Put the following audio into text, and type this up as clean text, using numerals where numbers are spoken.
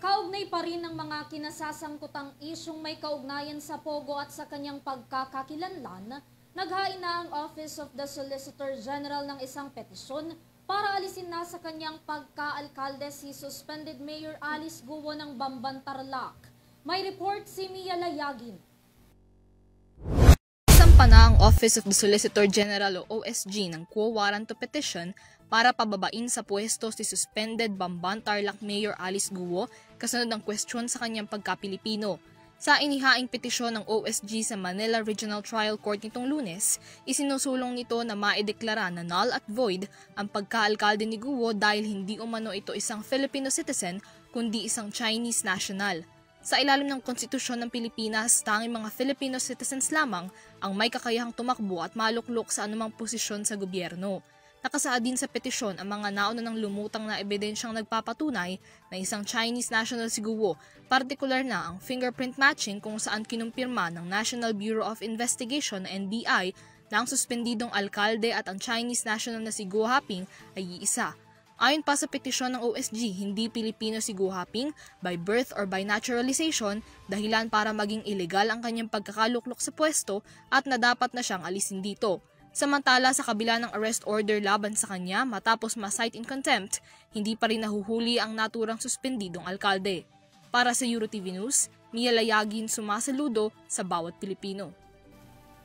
Kaugnay pa rin ng mga kinasasangkutang isyong may kaugnayan sa Pogo at sa kanyang pagkakakilanlan, naghain na ang Office of the Solicitor General ng isang petisyon para alisin na sa kanyang pagka-alkalde si suspended Mayor Alice Guo ng Bamban, Tarlac. May report si Mia Layagin. Isampa na ang Office of the Solicitor General o OSG ng quo warrant to petition para pababain sa pwesto si suspended Bamban Tarlac Mayor Alice Guo kasunod ng kwestiyon sa kanyang pagka-Pilipino. Sa inihaing petisyon ng OSG sa Manila Regional Trial Court nitong Lunes, isinusulong nito na maideklara na null at void ang pagka-alkalde ni Guo dahil hindi umano ito isang Filipino citizen kundi isang Chinese national. Sa ilalim ng konstitusyon ng Pilipinas, tanging mga Filipino citizens lamang ang may kakayahang tumakbo at maluklok sa anumang posisyon sa gobyerno. Nakasaad din sa petisyon ang mga nauna ng lumutang na ebidensyang nagpapatunay na isang Chinese national si Guo, partikular na ang fingerprint matching kung saan kinumpirma ng National Bureau of Investigation NBI na ang suspendidong alkalde at ang Chinese national na si Guo Haping ay iisa. Ayon pa sa petisyon ng OSG, hindi Pilipino si Guo Haping by birth or by naturalization, dahilan para maging ilegal ang kanyang pagkakaluklok sa pwesto at na dapat na siyang alisin dito. Samantala, sa kabila ng arrest order laban sa kanya matapos ma-cite in contempt, hindi pa rin nahuhuli ang naturang suspendidong alkalde. Para sa EuroTV News, Mia Layagin, sumasaludo sa bawat Pilipino.